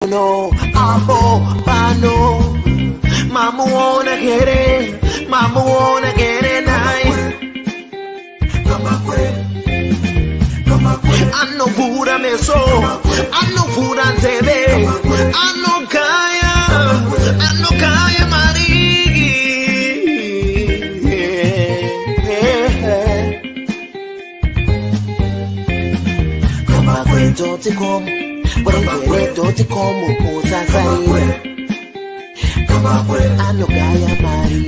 No, abo, pano. Mama wanna get it, mama wanna get it nice. I know food I me so, I know food I tebe, I know kaya mari. Come back when don't come. Don't come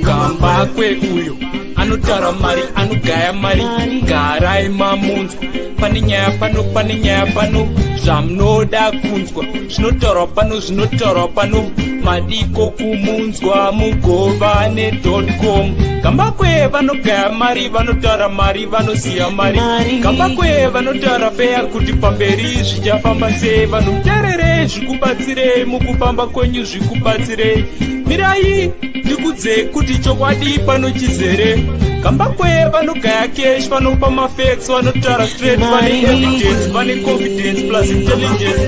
Kambakwe uyo anotara mari anogaya mari garai mamunzwa paninyaya pano zvamunoda kunzwa zvinotaurwa pano madiko kumunzwa mugovane.com. Kambakwe vanogaya mari vanotara mari vanoziya mari Kambakwe vanotara feya kuti pamberi zvichafamba sei vanoterere zvikubatsirei mukufamba kwenyu zvikubatsirei mirai ndikudze kuti chokwadi pano chizere Kambakwe vanogaya cash vanopa mafacts vanotara straight vane evidence vane confidence plus intelligence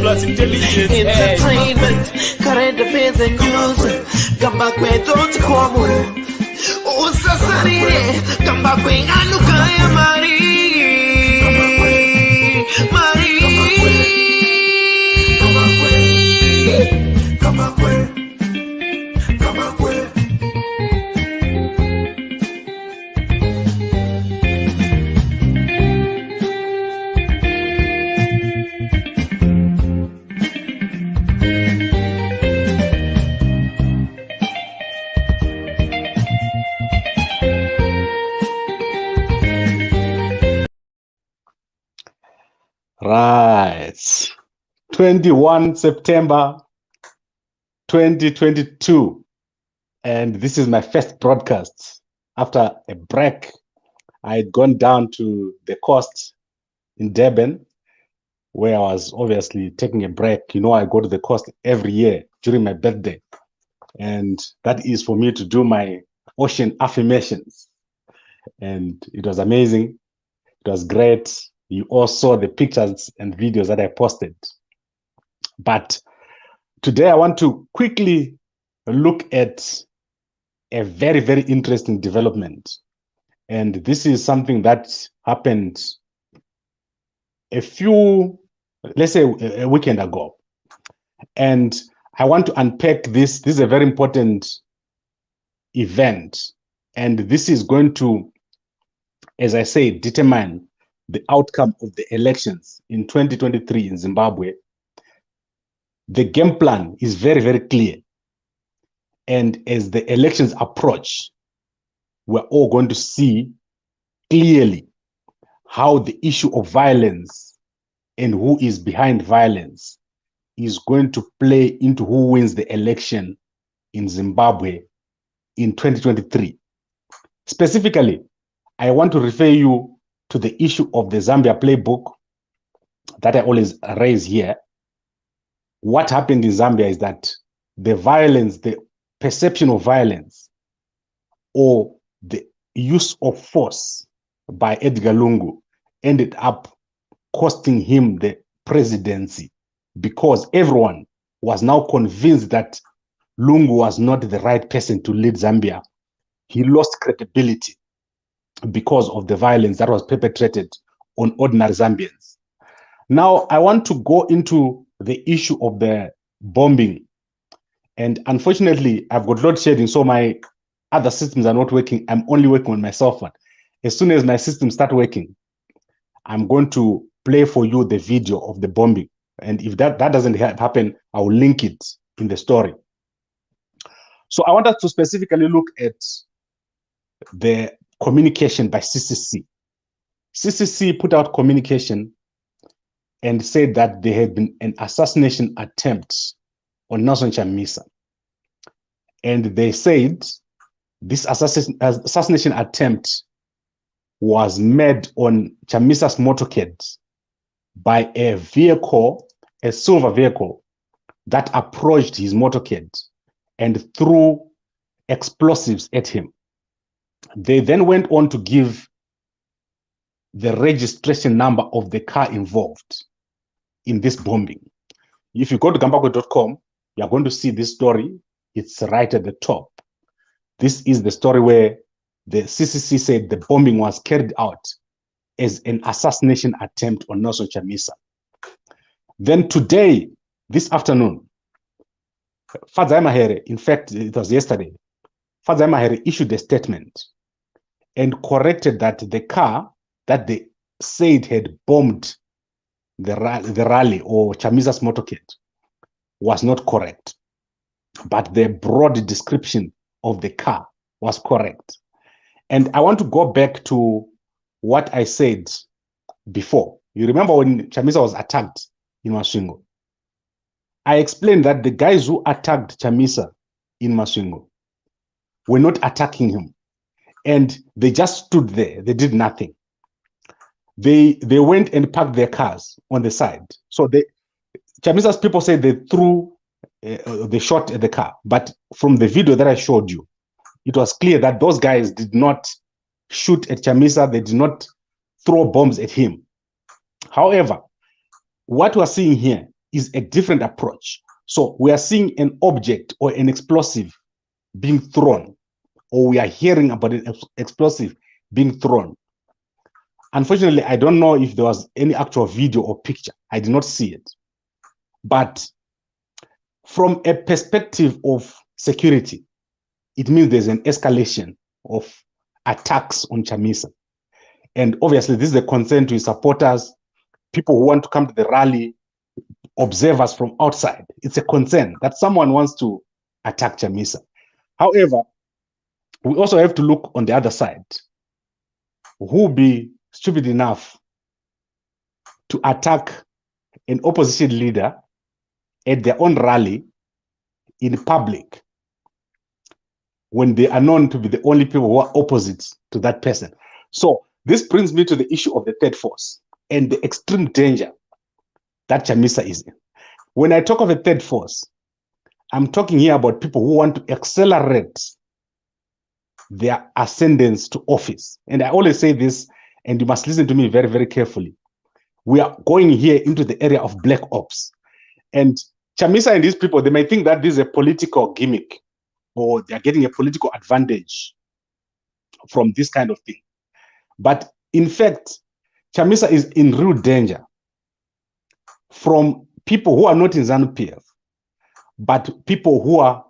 entertainment current affairs and news Kambakwe.com usasarire Kambakwe anogaya mari Right. 21 September 2022. And this is my first broadcast. After a break, I had gone down to the coast in Durban, where I was obviously taking a break. You know, I go to the coast every year during my birthday. And that is for me to do my ocean affirmations. And it was amazing. It was great. You all saw the pictures and videos that I posted. But today I want to quickly look at a very, very interesting development. And this is something that happened let's say a weekend ago. And I want to unpack this. This is a very important event. And this is going to, as I say, determine the outcome of the elections in 2023 in Zimbabwe. The game plan is very, very clear. And as the elections approach, we're all going to see clearly how the issue of violence and who is behind violence is going to play into who wins the election in Zimbabwe in 2023. Specifically, I want to refer you to the issue of the Zambia playbook that I always raise here. What happened in Zambia is that the violence, the perception of violence, or the use of force by Edgar Lungu ended up costing him the presidency, because everyone was now convinced that Lungu was not the right person to lead Zambia. He lost credibility because of the violence that was perpetrated on ordinary Zambians. Now, I want to go into the issue of the bombing. And unfortunately, I've got load shedding, so my other systems are not working. I'm only working on my cell phone. As soon as my systems start working, I'm going to play for you the video of the bombing. And if that doesn't happen, I will link it in the story. So I want us to specifically look at the communication by CCC. CCC put out communication and said that there had been an assassination attempt on Nelson Chamisa. And they said this assassination attempt was made on Chamisa's motorcade by a vehicle, a silver vehicle, that approached his motorcade and threw explosives at him. They then went on to give the registration number of the car involved in this bombing. If you go to gambakwe.com, you're going to see this story. It's right at the top. This is the story where the CCC said the bombing was carried out as an assassination attempt on Nelson Chamisa. Then today, this afternoon, Fadzai Mahere, in fact, it was yesterday, Fadzai Mahere issued a statement and corrected that the car that they said had bombed the rally or Chamisa's motorcade was not correct. But the broad description of the car was correct. And I want to go back to what I said before. You remember when Chamisa was attacked in Masvingo? I explained that the guys who attacked Chamisa in Masvingo were not attacking him. And they just stood there. They did nothing. They went and parked their cars on the side. So Chamisa's people say they shot at the car. But from the video that I showed you, it was clear that those guys did not shoot at Chamisa. They did not throw bombs at him. However, what we're seeing here is a different approach. So we are seeing an object or an explosive being thrown, or we are hearing about an explosive being thrown. Unfortunately, I don't know if there was any actual video or picture. I did not see it. But from a perspective of security, it means there's an escalation of attacks on Chamisa. And obviously, this is a concern to his supporters, people who want to come to the rally, observers from outside. It's a concern that someone wants to attack Chamisa. However, we also have to look on the other side. Who will be stupid enough to attack an opposition leader at their own rally in public when they are known to be the only people who are opposite to that person? So this brings me to the issue of the third force and the extreme danger that Chamisa is in. When I talk of a third force, I'm talking here about people who want to accelerate their ascendance to office. And I always say this, and you must listen to me very, very carefully. We are going here into the area of black ops. And Chamisa and these people, they may think that this is a political gimmick, or they're getting a political advantage from this kind of thing. But in fact, Chamisa is in real danger from people who are not in ZANU-PF, but people who are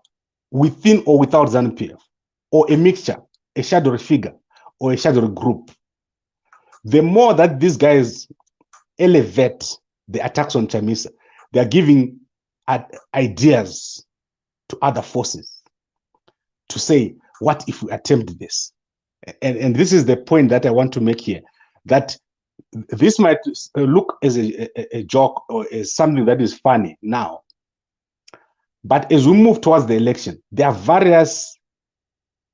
within or without ZANU-PF, or a mixture, a shadowy figure, or a shadowy group. The more that these guys elevate the attacks on Chamisa, they are giving ideas to other forces to say, what if we attempt this? And this is the point that I want to make here, that this might look as a joke or as something that is funny now. But as we move towards the election, there are various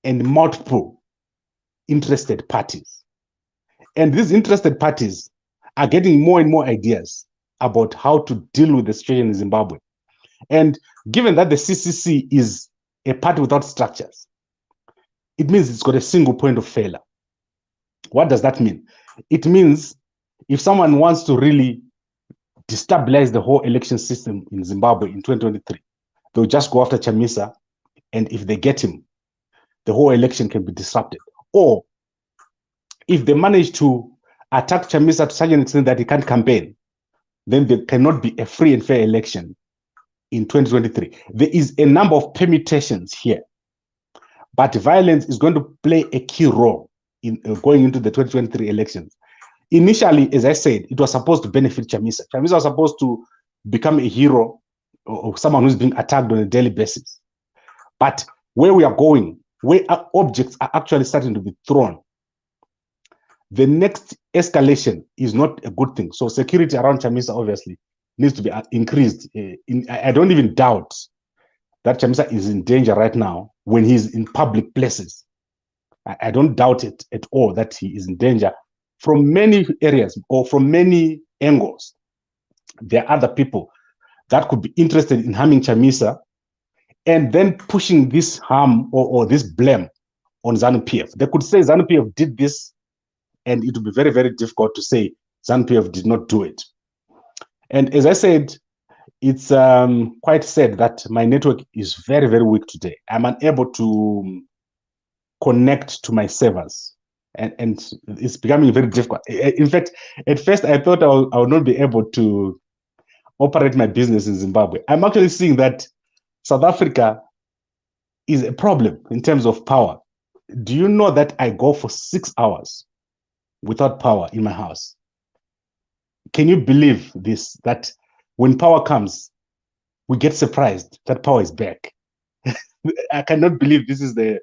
and multiple interested parties. And these interested parties are getting more and more ideas about how to deal with the situation in Zimbabwe. And given that the CCC is a party without structures, it means it's got a single point of failure. What does that mean? It means if someone wants to really destabilize the whole election system in Zimbabwe in 2023, they'll just go after Chamisa, and if they get him, the whole election can be disrupted. Or if they manage to attack Chamisa to such an extent that he can't campaign, then there cannot be a free and fair election in 2023. There is a number of permutations here, but violence is going to play a key role in going into the 2023 elections. Initially, as I said, it was supposed to benefit Chamisa. Chamisa was supposed to become a hero or someone who's being attacked on a daily basis. But where we are going, where objects are actually starting to be thrown, the next escalation is not a good thing. So security around Chamisa obviously needs to be increased. I don't even doubt that Chamisa is in danger right now when he's in public places. I don't doubt it at all that he is in danger from many areas or from many angles. There are other people that could be interested in harming Chamisa and then pushing this harm or this blame on ZANU-PF. They could say ZANU-PF did this, and it would be very, very difficult to say ZANU-PF did not do it. And as I said, it's quite sad that my network is very, very weak today. I'm unable to connect to my servers, and it's becoming very difficult. In fact, at first I thought I would not be able to operate my business in Zimbabwe. I'm actually seeing that South Africa is a problem in terms of power. Do you know that I go for 6 hours without power in my house? Can you believe this? That when power comes, we get surprised that power is back. I cannot believe this is the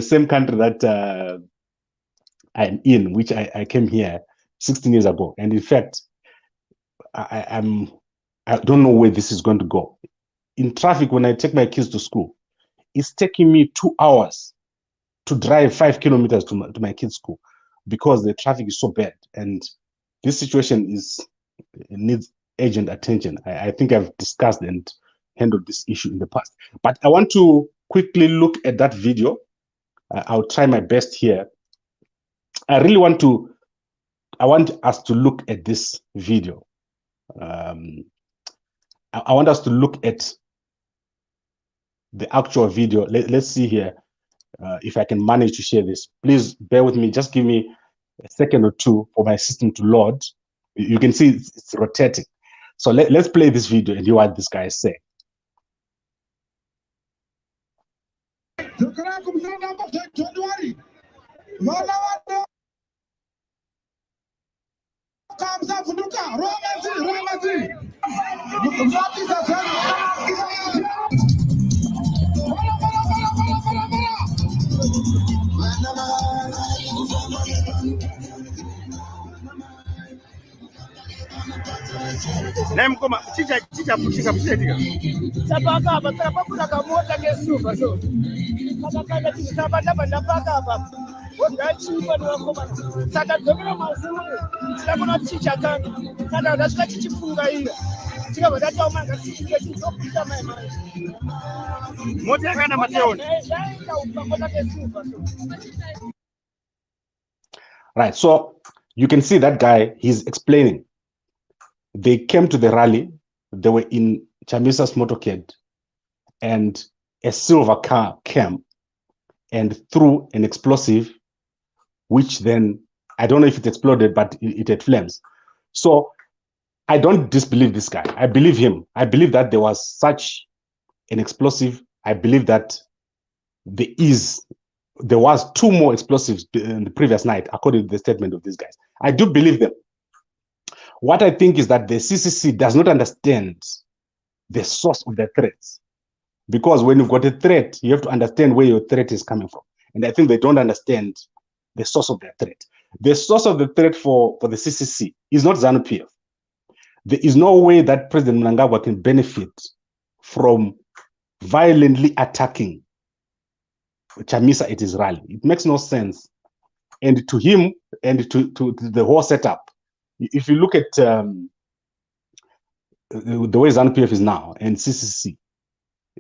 same country that I'm in, which I came here 16 years ago. And in fact, I don't know where this is going to go. In traffic, when I take my kids to school, it's taking me 2 hours to drive 5 kilometers to my kids' school because the traffic is so bad. And this situation needs urgent attention. I think I've discussed and handled this issue in the past. But I want to quickly look at that video. I'll try my best here. I want us to look at this video. I want us to look at the actual video. Let's see here if I can manage to share this. Please bear with me. Just give me a second or two for my system to load. You can see it's rotating. So let's play this video and hear what this guy is saying. Nemkoma chicha pushika pushika. Sabaka basaba kuna kamoja kesuba so. Sabaka sabaka bandapaka hapa. Wangachi wanu wakoma. Saka domina mazuri. Sabona chicha kan. Saka dasika chichifunga hiyo. Sika badata umanga chicha chicha mama. Moja kana mateoni. Right, so you can see that guy, he's explaining. They came to the rally, they were in Chamisa's motorcade, and a silver car came and threw an explosive, which then, I don't know if it exploded, but it had flames. So I don't disbelieve this guy. I believe him. I believe that there was such an explosive. I believe that there was 2 more explosives in the previous night, according to the statement of these guys. I do believe them. What I think is that the CCC does not understand the source of the threats. Because when you've got a threat, you have to understand where your threat is coming from. And I think they don't understand the source of their threat. The source of the threat for the CCC is not ZANU-PF. There is no way that President Mnangagwa can benefit from violently attacking Chamisa at his rally. It makes no sense. And to him and to the whole setup, if you look at the way ZANU-PF is now and CCC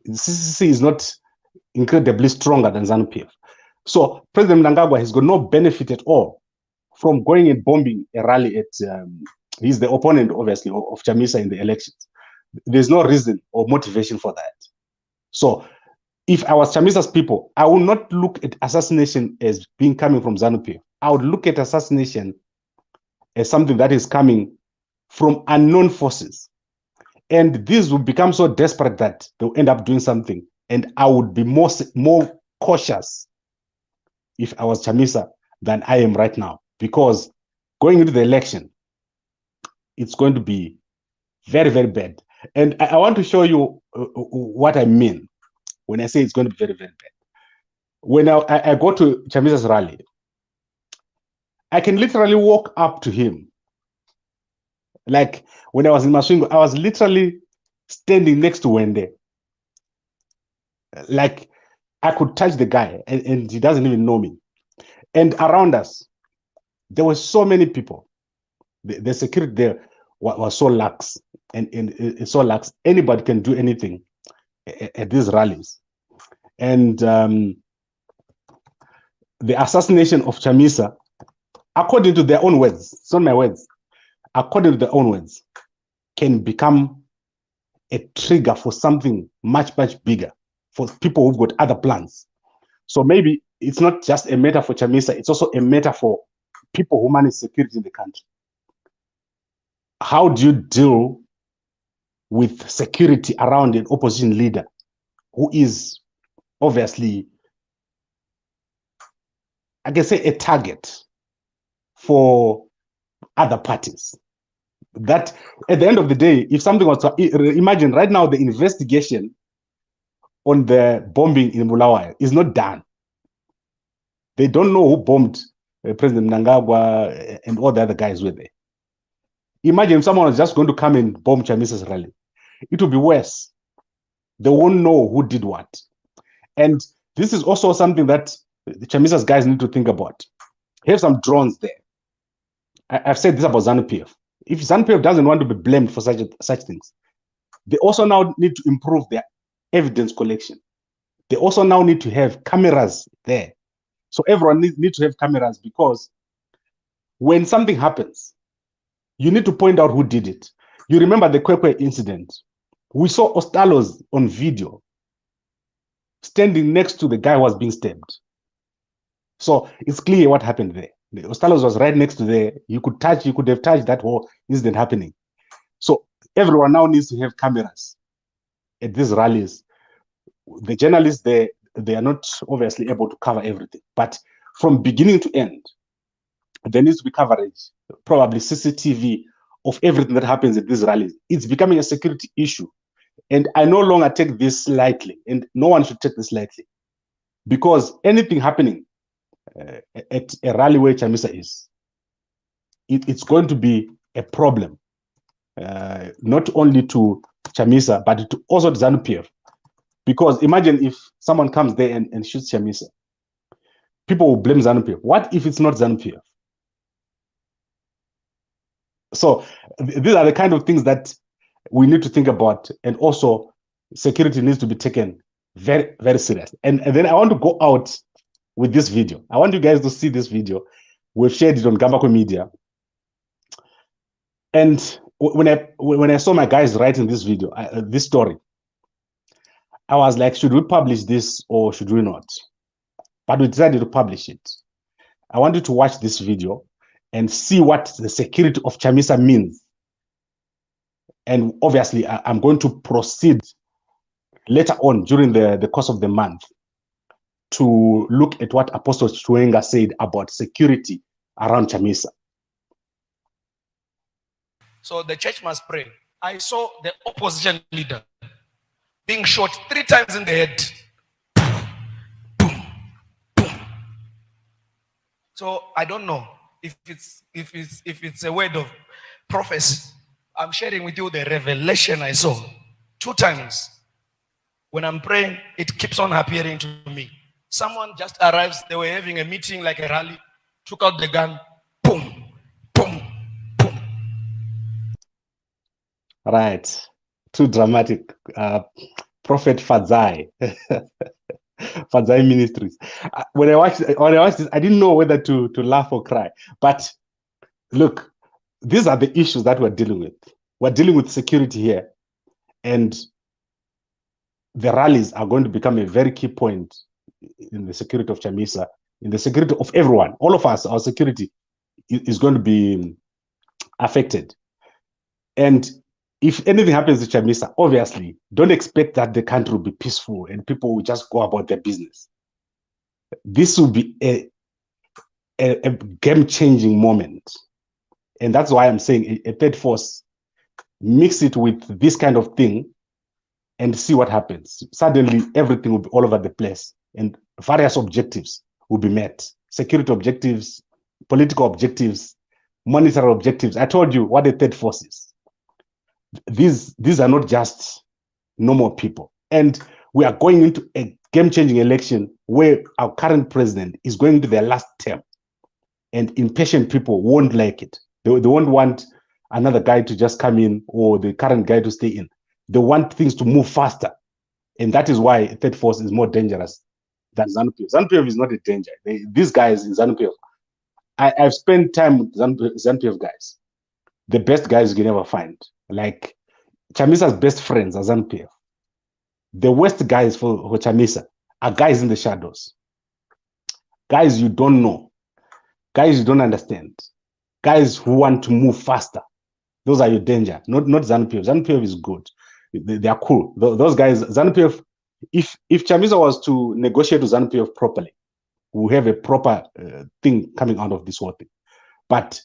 is not incredibly stronger than ZANU-PF. So President Mnangagwa has got no benefit at all from going and bombing a rally at, he's the opponent, obviously, of Chamisa in the elections. There's no reason or motivation for that. So if I was Chamisa's people, I would not look at assassination as being coming from ZANU-PF. I would look at assassination as something that is coming from unknown forces. And these will become so desperate that they'll end up doing something. And I would be more cautious if I was Chamisa than I am right now. Because going into the election, it's going to be very, very bad. And I want to show you what I mean when I say it's going to be very, very bad. When I go to Chamisa's rally, I can literally walk up to him. Like when I was in Masvingo, I was literally standing next to Wende. Like I could touch the guy and he doesn't even know me. And around us, there were so many people. The security there was so lax and it's so lax. Anybody can do anything at these rallies. And the assassination of Chamisa, according to their own words, it's not my words, according to their own words, can become a trigger for something much, much bigger for people who've got other plans. So maybe it's not just a matter for Chamisa, it's also a matter for people who manage security in the country. How do you deal with security around an opposition leader who is obviously, I can say, a target for other parties? That at the end of the day, if something was to imagine right now, the investigation on the bombing in Bulawayo is not done. They don't know who bombed President Mnangagwa and all the other guys were there. Imagine if someone was just going to come and bomb Chamisa's rally. It will be worse. They won't know who did what. And this is also something that the Chamisa's guys need to think about. Have some drones there. I've said this about ZANU-PF. If ZANU-PF doesn't want to be blamed for such things, they also now need to improve their evidence collection. They also now need to have cameras there. So everyone needs to have cameras, because when something happens, you need to point out who did it. You remember the Kwekwe incident. We saw Ostalos on video standing next to the guy who was being stabbed. So it's clear what happened there. The Ostalos was right next to there. You could have touched that whole incident happening. So everyone now needs to have cameras at these rallies. The journalists, they are not obviously able to cover everything, but from beginning to end, there needs to be coverage, probably CCTV of everything that happens at these rallies. It's becoming a security issue. And I no longer take this lightly, and no one should take this lightly, because anything happening at a rally where Chamisa is, it's going to be a problem, not only to Chamisa, but to also to ZANU-PF. Because imagine if someone comes there and shoots Chamisa, people will blame ZANU-PF. What if it's not ZANU-PF? So these are the kind of things that we need to think about, and also security needs to be taken very, very serious. And then I want to go out with this video. I want you guys to see this video. We've shared it on Gambako Media. And when I saw my guys writing this video, this story, I was like, should we publish this or should we not? But we decided to publish it. I want you to watch this video and see what the security of Chamisa means. And obviously, I'm going to proceed later on during the course of the month to look at what Apostle Chiwenga said about security around Chamisa. So the church must pray. I saw the opposition leader being shot 3 times in the head. Boom, boom. So I don't know if it's a word of prophecy. I'm sharing with you the revelation I saw 2 times. When I'm praying, it keeps on appearing to me. Someone just arrives, they were having a meeting like a rally, took out the gun, boom, boom, boom. Right. Too dramatic. Prophet Fadzai. Fadzai Ministries. When I watched this, I didn't know whether to laugh or cry. But look, these are the issues that we're dealing with. We're dealing with security here. And the rallies are going to become a very key point in the security of Chamisa, in the security of everyone. All of us, our security is going to be affected. And if anything happens to Chamisa, obviously, don't expect that the country will be peaceful and people will just go about their business. This will be a game-changing moment. And that's why I'm saying a third force, mix it with this kind of thing and see what happens. Suddenly, everything will be all over the place and various objectives will be met. Security objectives, political objectives, monetary objectives. I told you what the third force is. These are not just normal people. And we are going into a game-changing election where our current president is going into their last term. And impatient people won't like it. They won't want another guy to just come in or the current guy to stay in. They want things to move faster. And that is why third force is more dangerous than ZANU-PF. ZANU-PF is not a danger. These guys in ZANU-PF, I've spent time with ZANU-PF guys. The best guys you can ever find. Like, Chamisa's best friends are ZANU-PF. The worst guys for Chamisa are guys in the shadows. Guys you don't know. Guys you don't understand. Guys who want to move faster. Those are your danger, not ZANU-PF. ZANU-PF is good. They are cool. Those guys, ZANU-PF, if Chamisa was to negotiate with ZANU-PF properly, we'll have a proper thing coming out of this whole thing. But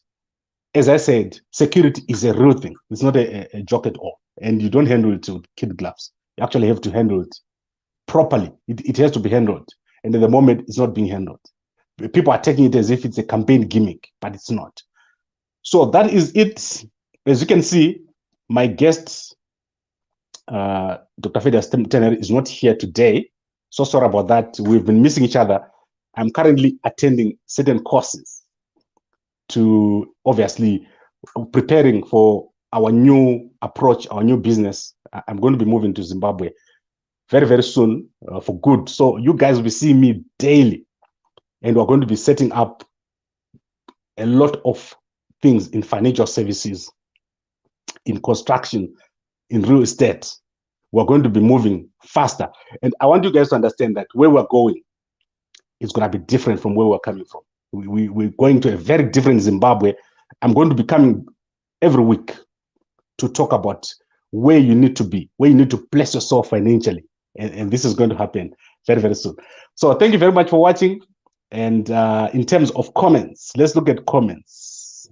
as I said, security is a real thing. It's not a joke at all. And you don't handle it with kid gloves. You actually have to handle it properly. It has to be handled. And at the moment, it's not being handled. People are taking it as if it's a campaign gimmick, but it's not. So that is it. As you can see, my guest, Dr. Fidas Tenere, is not here today. So sorry about that. We've been missing each other. I'm currently attending certain courses to obviously preparing for our new approach, our new business. I'm going to be moving to Zimbabwe very, very soon for good. So you guys will be seeing me daily, and we're going to be setting up a lot of things in financial services, in construction, in real estate. We're going to be moving faster. And I want you guys to understand that where we're going is going to be different from where we're coming from. We're going to a very different Zimbabwe. I'm going to be coming every week to talk about where you need to be, where you need to place yourself financially. And this is going to happen very, very soon. So thank you very much for watching. And in terms of comments, let's look at comments.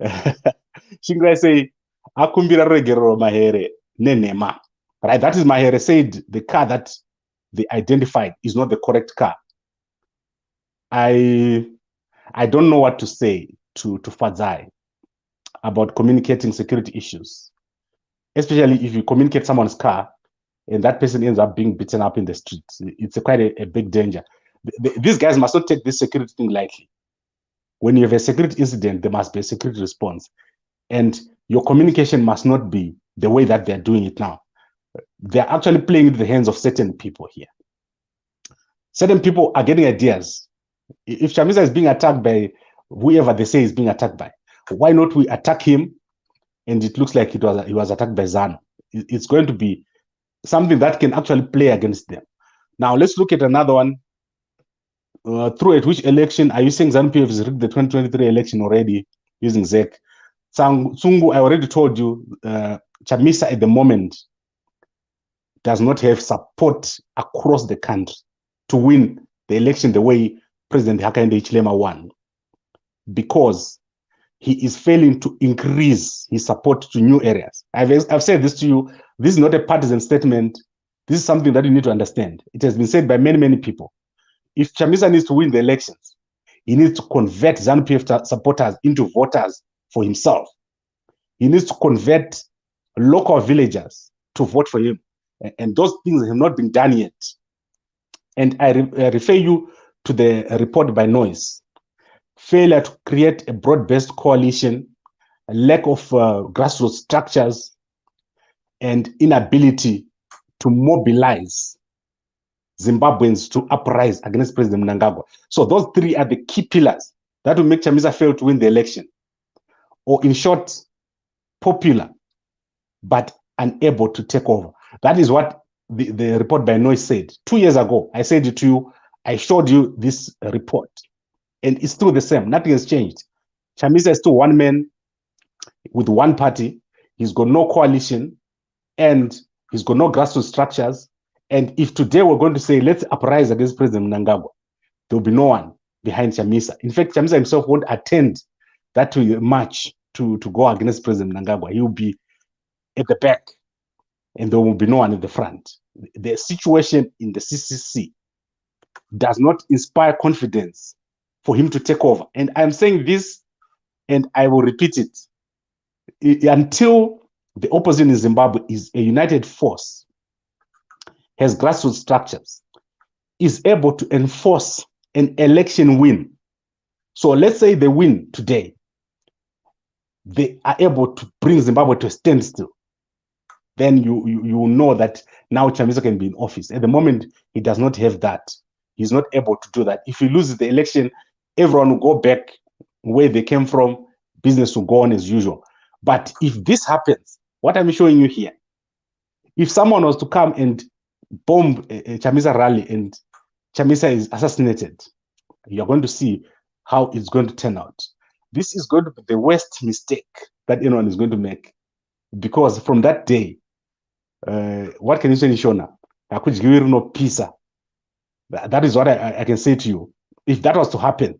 Shingrai say, Akumbira regero mahere nenema. Right, that is Mahere said the car that they identified is not the correct car. I don't know what to say to Fadzai about communicating security issues, especially if you communicate someone's car and that person ends up being beaten up in the streets. It's quite a big danger. These guys must not take this security thing lightly. When you have a security incident, there must be a security response. And your communication must not be the way that they're doing it now. They're actually playing into the hands of certain people here. Certain people are getting ideas. If Chamisa is being attacked by whoever they say is being attacked by, why not we attack him and it looks like he was attacked by ZANU? It's going to be something that can actually play against them. Now, let's look at another one. Through at which election are you saying ZANU-PF has rigged the 2023 election already using ZEC? Tsungu, I already told you, Chamisa at the moment does not have support across the country to win the election the way President Hakainde Hichilema won, because he is failing to increase his support to new areas. I've said this to you. This is not a partisan statement. This is something that you need to understand. It has been said by many, many people. If Chamisa needs to win the elections, he needs to convert ZANU-PF supporters into voters for himself. He needs to convert local villagers to vote for him. And those things have not been done yet. And I refer you to the report by Noise. Failure to create a broad-based coalition, a lack of grassroots structures, and inability to mobilize Zimbabweans to uprise against President Mnangagwa. So those three are the key pillars that will make Chamisa fail to win the election. Or in short, popular, but unable to take over. That is what the report by Noise said. 2 years ago, I said it to you, I showed you this report, and it's still the same. Nothing has changed. Chamisa is still one man with one party. He's got no coalition, and he's got no grassroots structures. And if today we're going to say, let's uprise against President Mnangagwa, there will be no one behind Chamisa. In fact, Chamisa himself won't attend that march to go against President Mnangagwa. He will be at the back, and there will be no one at the front. The situation in the CCC does not inspire confidence for him to take over. And I'm saying this, and I will repeat it. Until the opposition in Zimbabwe is a united force, has grassroots structures, is able to enforce an election win. So let's say they win today. They are able to bring Zimbabwe to a standstill. Then you know that now Chamisa can be in office. At the moment, he does not have that. He's not able to do that. If he loses the election, everyone will go back where they came from. Business will go on as usual. But if this happens, What I'm showing you here, if someone was to come and bomb a Chamisa rally and Chamisa is assassinated, you're going to see how it's going to turn out. This is going to be the worst mistake that anyone is going to make, because from that day, what can you say, Shona? I could give you no peace. That is what I can say to you. If that was to happen,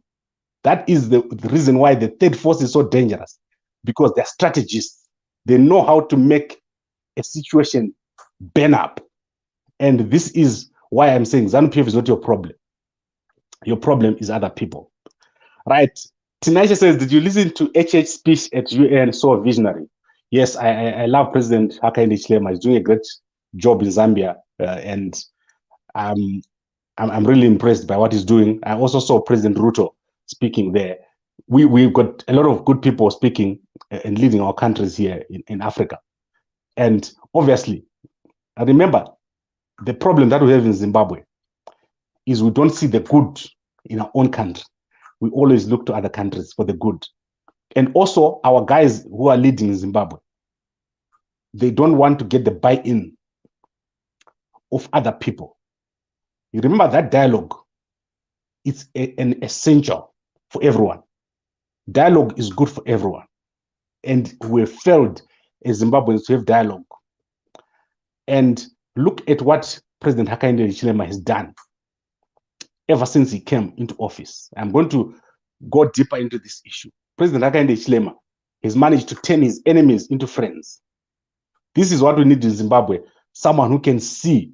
that is the reason why the third force is so dangerous, because they're strategists. They know how to make a situation burn up. And this is why I'm saying ZANU-PF is not your problem. Your problem is other people. Right. Tinashe says, did you listen to HH speech at UN? So visionary. Yes, I love President Hakainde Hichilema. He's doing a great job in Zambia. And I'm really impressed by what he's doing. I also saw President Ruto speaking there. We've got a lot of good people speaking and leading our countries here in Africa. And obviously, I remember the problem that we have in Zimbabwe is we don't see the good in our own country. We always look to other countries for the good. And also, our guys who are leading in Zimbabwe, they don't want to get the buy-in of other people. You remember that dialogue? It's an essential for everyone. Dialogue is good for everyone. And we failed as Zimbabweans to have dialogue. And look at what President Hakainde Hichilema has done ever since he came into office. I'm going to go deeper into this issue. President Hakainde Hichilema has managed to turn his enemies into friends. This is what we need in Zimbabwe. Someone who can see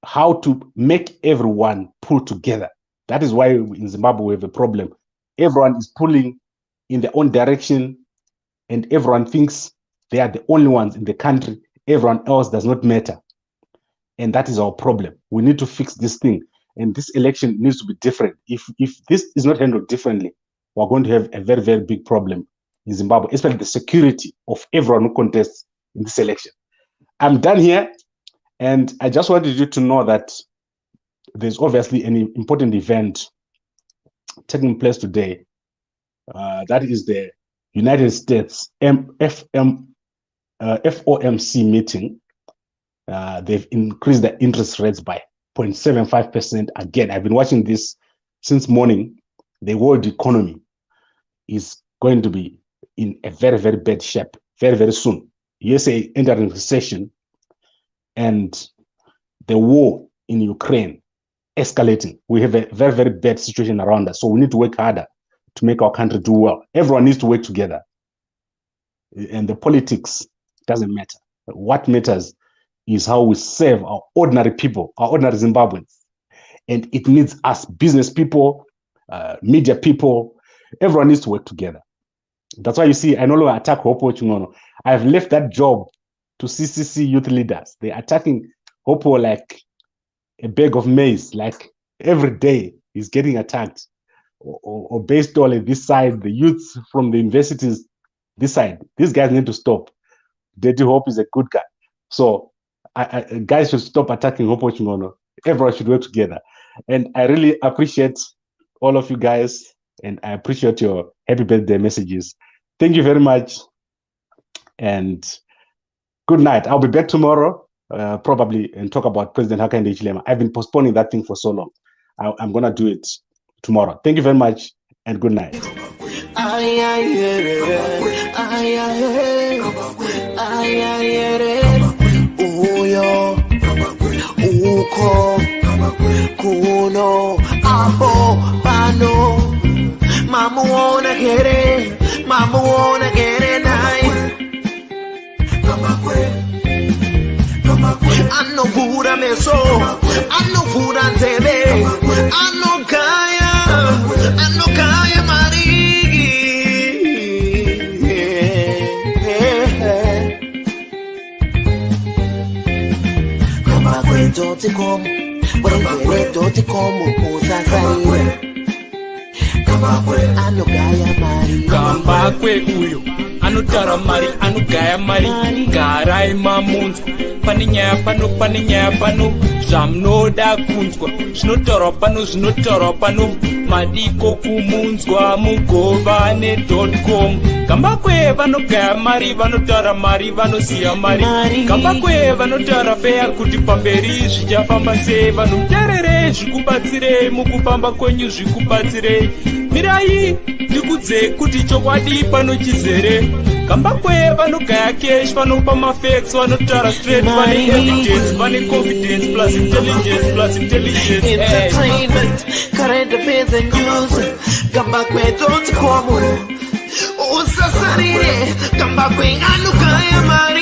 how to make everyone pull together. That is why in Zimbabwe we have a problem. Everyone is pulling in their own direction, and everyone thinks they are the only ones in the country. Everyone else does not matter. And that is our problem. We need to fix this thing. And this election needs to be different. If this is not handled differently, we're going to have a very, very big problem in Zimbabwe, especially the security of everyone who contests in this election. I'm done here. And I just wanted you to know that there's obviously an important event taking place today. That is the United States FOMC meeting. They've increased the interest rates by 0.75% again. I've been watching this since morning. The world economy is going to be in a very, very bad shape very, very soon. USA entering recession, and the war in Ukraine escalating. We have a very, very bad situation around us. So we need to work harder to make our country do well. Everyone needs to work together. And the politics doesn't matter. What matters is how we serve our ordinary people, our ordinary Zimbabweans. And it needs us, business people, media people. Everyone needs to work together. That's why you see, I no longer attack Hope Chinhoyi. I've left that job to CCC youth leaders. They're attacking Hope like a bag of maize. Like every day he's getting attacked. Or based on this side, the youths from the universities, this side. These guys need to stop. Daddy Hope is a good guy. So guys should stop attacking Hope Chinhoyi. Everyone should work together. And I really appreciate all of you guys. And I appreciate your happy birthday messages. Thank you very much. And good night. I'll be back tomorrow, probably, and talk about President Hakainde Hichilema. I've been postponing that thing for so long. I'm going to do it tomorrow. Thank you very much, and good night. Kuno apo pano mamu wanna get it nice. I know pura meso, I know pura tebe, I know kaya marigi. Kama kwetu tikomu, kwetu tikomu usasarire. Kamba kwe uyo anotara mari anogaya mari garai mamunzwa pane nyaya pano zvamunoda kunzwa zvinotaurwa pano madiko kumunzwa mugovane.com. Gambakwe vanogaya mari vanotaura mari vanosiya mari. Gambakwe vanotaura feya kuti pamberi zvichafamba sei. Vanhu terere zvikubatsirei mukufamba kwenyu zvikubatsirei. Mirai ndikudze kuti chokwadi pano chizere. Gambakwe vanogaya cash vanopa mafacts vanotaura straight vane evidence vane confidence plus intelligence. Entertainment, current affairs and news. Gambakwe.com. Usasarire, Gambakwe anukaya mari.